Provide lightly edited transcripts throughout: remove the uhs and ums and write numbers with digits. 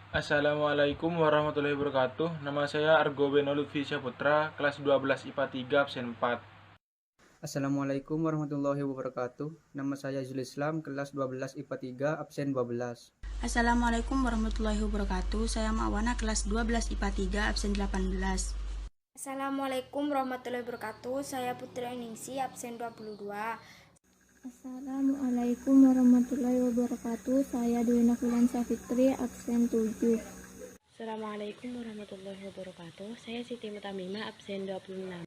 Assalamualaikum warahmatullahi wabarakatuh. Nama saya Argo Beno Lutfi Syahputra, kelas 12 IPA 3 absen 4. Assalamualaikum warahmatullahi wabarakatuh. Nama saya Zul Islam, kelas 12 IPA 3, absen 12. Assalamualaikum warahmatullahi wabarakatuh. Saya Mawana, kelas 12 IPA 3, absen 18. Assalamualaikum warahmatullahi wabarakatuh. Saya Putri Ningsi, absen 22. Assalamualaikum warahmatullahi wabarakatuh. Saya Dwi Nafrilansyah Fitri, absen 7. Assalamualaikum warahmatullahi wabarakatuh. Saya Siti Mutamimah, absen 26.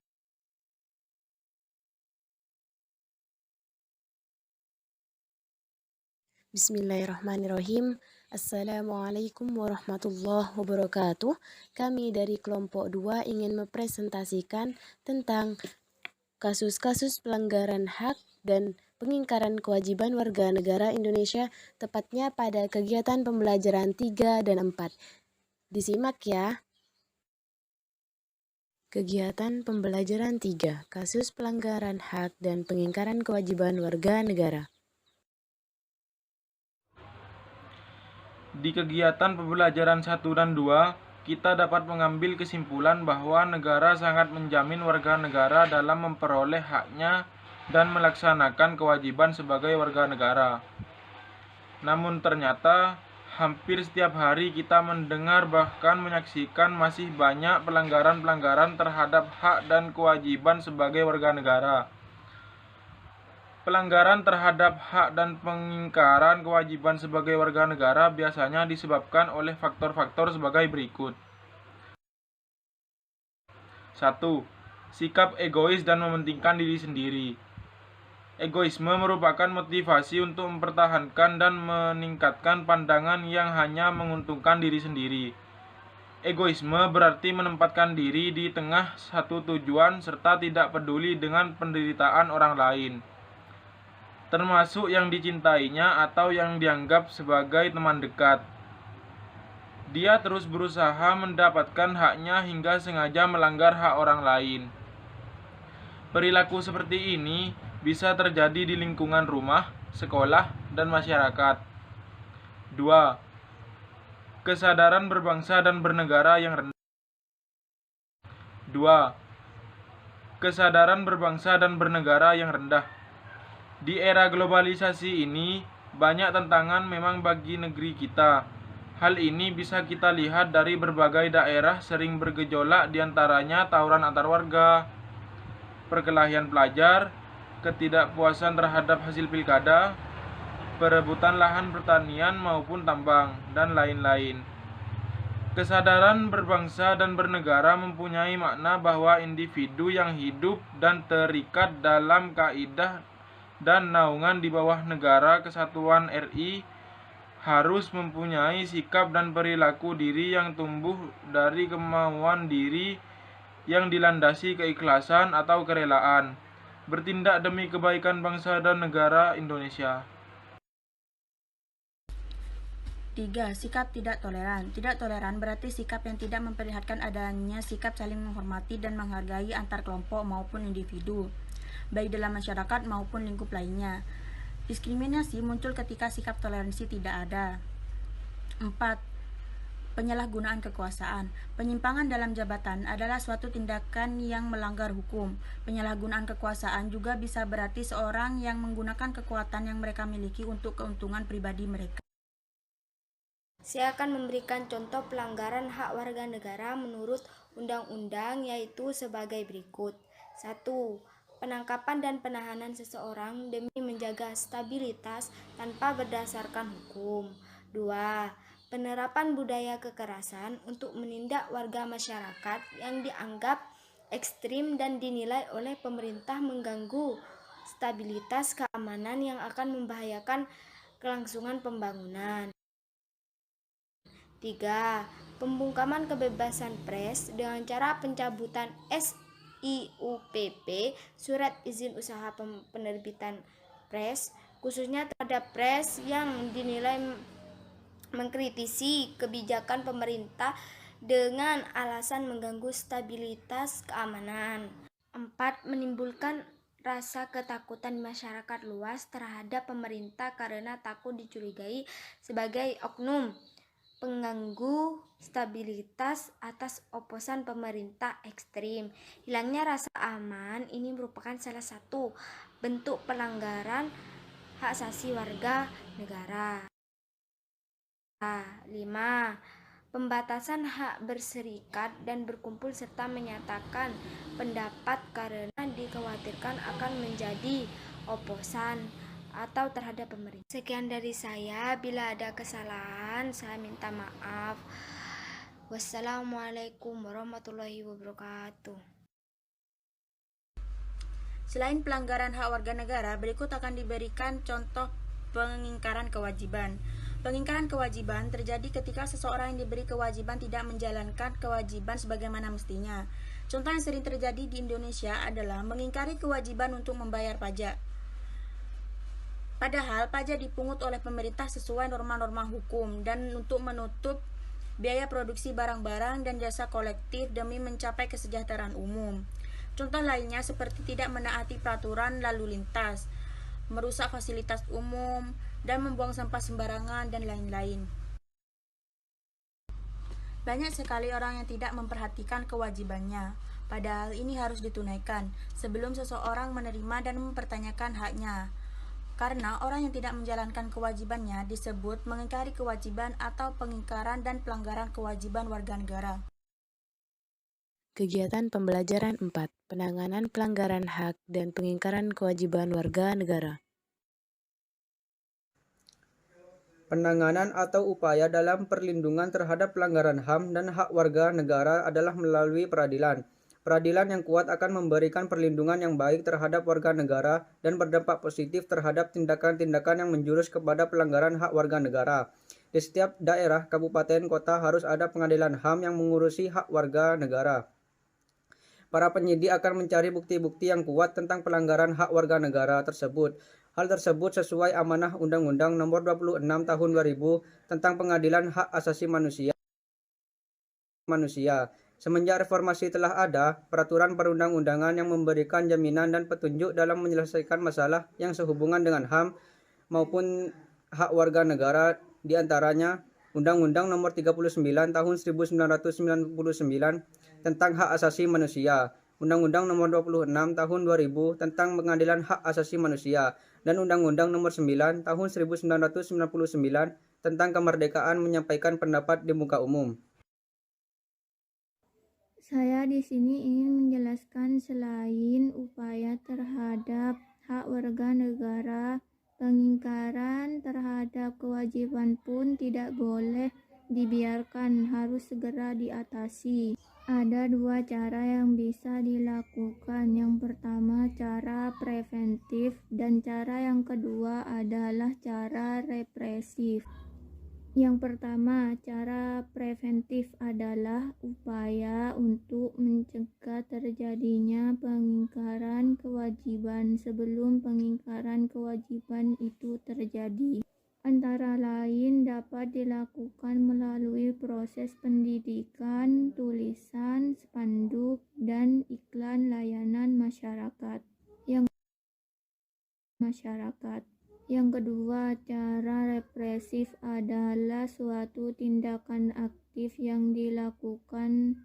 Bismillahirrahmanirrahim. Assalamualaikum warahmatullahi wabarakatuh. Kami dari kelompok 2 ingin mempresentasikan tentang kasus-kasus pelanggaran hak dan pengingkaran kewajiban warga negara Indonesia, tepatnya pada kegiatan pembelajaran 3 dan 4. Disimak ya. Kegiatan pembelajaran 3, kasus pelanggaran hak dan pengingkaran kewajiban warga negara. Di kegiatan pembelajaran 1 dan 2, kita dapat mengambil kesimpulan bahwa negara sangat menjamin warga negara dalam memperoleh haknya dan melaksanakan kewajiban sebagai warga negara. Namun ternyata, hampir setiap hari kita mendengar bahkan menyaksikan masih banyak pelanggaran-pelanggaran terhadap hak dan kewajiban sebagai warga negara. Pelanggaran terhadap hak dan pengingkaran kewajiban sebagai warga negara biasanya disebabkan oleh faktor-faktor sebagai berikut. 1. Sikap egois dan mementingkan diri sendiri. Egoisme merupakan motivasi untuk mempertahankan dan meningkatkan pandangan yang hanya menguntungkan diri sendiri. Egoisme berarti menempatkan diri di tengah satu tujuan serta tidak peduli dengan penderitaan orang lain, termasuk yang dicintainya atau yang dianggap sebagai teman dekat. Dia terus berusaha mendapatkan haknya hingga sengaja melanggar hak orang lain. Perilaku seperti ini bisa terjadi di lingkungan rumah, sekolah, dan masyarakat. 2. Kesadaran berbangsa dan bernegara yang rendah. 2. Kesadaran berbangsa dan bernegara yang rendah. Di era globalisasi ini, banyak tantangan memang bagi negeri kita. Hal ini bisa kita lihat dari berbagai daerah sering bergejolak, diantaranya tawuran antar warga, perkelahian pelajar, ketidakpuasan terhadap hasil pilkada, perebutan lahan pertanian maupun tambang, dan lain-lain. Kesadaran berbangsa dan bernegara mempunyai makna bahwa individu yang hidup dan terikat dalam kaidah dan naungan di bawah Negara Kesatuan RI harus mempunyai sikap dan perilaku diri yang tumbuh dari kemauan diri yang dilandasi keikhlasan atau kerelaan, bertindak demi kebaikan bangsa dan negara Indonesia. 3. Sikap tidak toleran. Tidak toleran berarti sikap yang tidak memperlihatkan adanya sikap saling menghormati dan menghargai antar kelompok maupun individu, baik dalam masyarakat maupun lingkup lainnya. Diskriminasi muncul ketika sikap toleransi tidak ada. 4. Penyalahgunaan kekuasaan. Penyimpangan dalam jabatan adalah suatu tindakan yang melanggar hukum. Penyalahgunaan kekuasaan juga bisa berarti seorang yang menggunakan kekuatan yang mereka miliki untuk keuntungan pribadi mereka. Saya akan memberikan contoh pelanggaran hak warga negara menurut undang-undang, yaitu sebagai berikut. 1. Penangkapan dan penahanan seseorang demi menjaga stabilitas tanpa berdasarkan hukum. 2. Penerapan budaya kekerasan untuk menindak warga masyarakat yang dianggap ekstrim dan dinilai oleh pemerintah mengganggu stabilitas keamanan yang akan membahayakan kelangsungan pembangunan. 3. Pembungkaman kebebasan pers dengan cara pencabutan SIUPP, Surat Izin Usaha Penerbitan Pers, khususnya terhadap pers yang dinilai mengkritisi kebijakan pemerintah dengan alasan mengganggu stabilitas keamanan. 4. Menimbulkan rasa ketakutan masyarakat luas terhadap pemerintah karena takut dicurigai sebagai oknum pengganggu stabilitas atas oposan pemerintah ekstrim. Hilangnya rasa aman ini merupakan salah satu bentuk pelanggaran hak asasi warga negara. 5. Pembatasan hak berserikat dan berkumpul serta menyatakan pendapat karena dikhawatirkan akan menjadi oposan atau terhadap pemerintah. Sekian dari saya, bila ada kesalahan saya minta maaf. Wassalamualaikum warahmatullahi wabarakatuh. Selain pelanggaran hak warga negara, berikut akan diberikan contoh pengingkaran kewajiban. Pengingkaran kewajiban terjadi ketika seseorang yang diberi kewajiban tidak menjalankan kewajiban sebagaimana mestinya. Contoh yang sering terjadi di Indonesia adalah mengingkari kewajiban untuk membayar pajak. Padahal pajak dipungut oleh pemerintah sesuai norma-norma hukum dan untuk menutup biaya produksi barang-barang dan jasa kolektif demi mencapai kesejahteraan umum. Contoh lainnya seperti tidak menaati peraturan lalu lintas, merusak fasilitas umum, dan membuang sampah sembarangan, dan lain-lain. Banyak sekali orang yang tidak memperhatikan kewajibannya, padahal ini harus ditunaikan sebelum seseorang menerima dan mempertanyakan haknya. Karena orang yang tidak menjalankan kewajibannya disebut mengingkari kewajiban atau pengingkaran dan pelanggaran kewajiban warga negara. Kegiatan pembelajaran 4. Penanganan pelanggaran hak dan pengingkaran kewajiban warga negara. Penanganan atau upaya dalam perlindungan terhadap pelanggaran HAM dan hak warga negara adalah melalui peradilan. Peradilan yang kuat akan memberikan perlindungan yang baik terhadap warga negara dan berdampak positif terhadap tindakan-tindakan yang menjurus kepada pelanggaran hak warga negara. Di setiap daerah, kabupaten, kota harus ada pengadilan HAM yang mengurusi hak warga negara. Para penyidik akan mencari bukti-bukti yang kuat tentang pelanggaran hak warga negara tersebut. Hal tersebut sesuai amanah Undang-Undang Nomor 26 Tahun 2000 tentang Pengadilan Hak Asasi Manusia. Semenjak reformasi telah ada peraturan perundang-undangan yang memberikan jaminan dan petunjuk dalam menyelesaikan masalah yang sehubungan dengan HAM maupun hak warga negara, di antaranya Undang-Undang Nomor 39 Tahun 1999 tentang Hak Asasi Manusia, Undang-Undang Nomor 26 Tahun 2000 tentang Pengadilan Hak Asasi Manusia, dan Undang-Undang Nomor 9 Tahun 1999 tentang kemerdekaan menyampaikan pendapat di muka umum. Saya di sini ingin menjelaskan selain upaya terhadap hak warga negara, pengingkaran terhadap kewajiban pun tidak boleh dibiarkan, harus segera diatasi. Ada dua cara yang bisa dilakukan. Yang pertama cara preventif dan cara yang kedua adalah cara represif. Yang pertama, cara preventif adalah upaya untuk mencegah terjadinya pengingkaran kewajiban sebelum pengingkaran kewajiban itu terjadi. Antara lain dapat dilakukan melalui proses pendidikan, tulisan, spanduk, dan iklan layanan masyarakat. Yang kedua, cara represif adalah suatu tindakan aktif yang dilakukan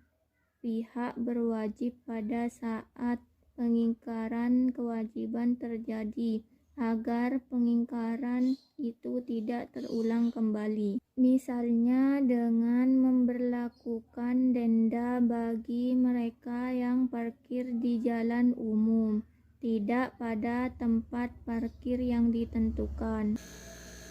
pihak berwajib pada saat pengingkaran kewajiban terjadi agar pengingkaran itu tidak terulang kembali. Misalnya dengan memberlakukan denda bagi mereka yang parkir di jalan umum, tidak pada tempat parkir yang ditentukan.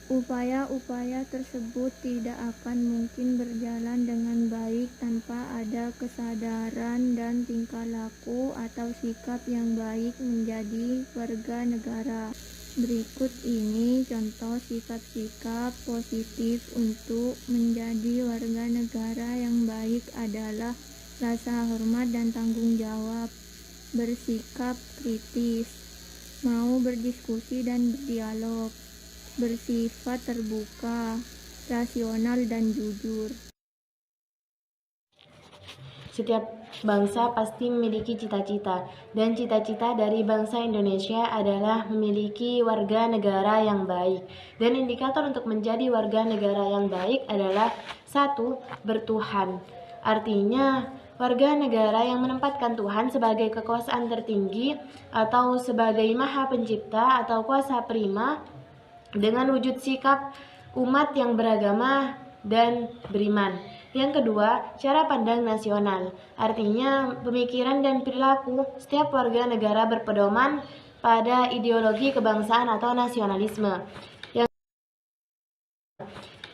Upaya-upaya tersebut tidak akan mungkin berjalan dengan baik tanpa ada kesadaran dan tingkah laku atau sikap yang baik menjadi warga negara. Berikut ini contoh sikap-sikap positif untuk menjadi warga negara yang baik adalah rasa hormat dan tanggung jawab, bersikap kritis, mau berdiskusi dan berdialog, bersifat terbuka, rasional dan jujur. Setiap bangsa pasti memiliki cita-cita, dan cita-cita dari bangsa Indonesia adalah memiliki warga negara yang baik. Dan indikator untuk menjadi warga negara yang baik adalah 1. Bertuhan. Artinya, warga negara yang menempatkan Tuhan sebagai kekuasaan tertinggi atau sebagai Maha Pencipta atau kuasa prima dengan wujud sikap umat yang beragama dan beriman. Yang kedua, cara pandang nasional. Artinya, pemikiran dan perilaku setiap warga negara berpedoman pada ideologi kebangsaan atau nasionalisme.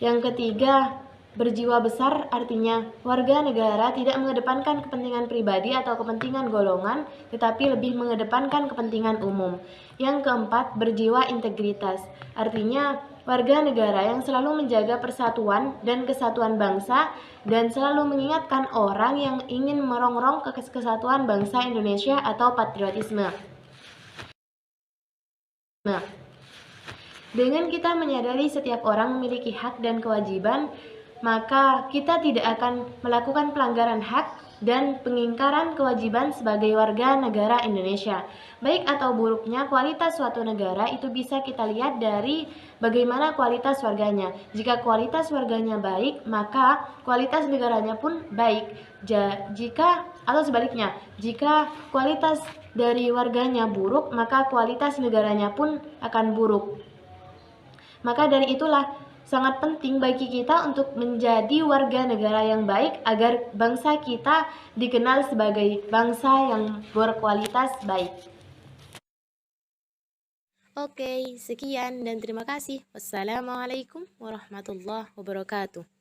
Yang ketiga, berjiwa besar, artinya warga negara tidak mengedepankan kepentingan pribadi atau kepentingan golongan, tetapi lebih mengedepankan kepentingan umum. Yang keempat, berjiwa integritas, artinya warga negara yang selalu menjaga persatuan dan kesatuan bangsa dan selalu mengingatkan orang yang ingin merongrong kesatuan bangsa Indonesia atau patriotisme. Nah, dengan kita menyadari setiap orang memiliki hak dan kewajiban, maka kita tidak akan melakukan pelanggaran hak dan pengingkaran kewajiban sebagai warga negara Indonesia. Baik atau buruknya kualitas suatu negara itu bisa kita lihat dari bagaimana kualitas warganya. Jika kualitas warganya baik, maka kualitas negaranya pun baik. Atau sebaliknya, jika kualitas dari warganya buruk, maka kualitas negaranya pun akan buruk. Maka dari itulah sangat penting bagi kita untuk menjadi warga negara yang baik agar bangsa kita dikenal sebagai bangsa yang berkualitas baik. Oke, sekian dan terima kasih. Wassalamualaikum warahmatullahi wabarakatuh.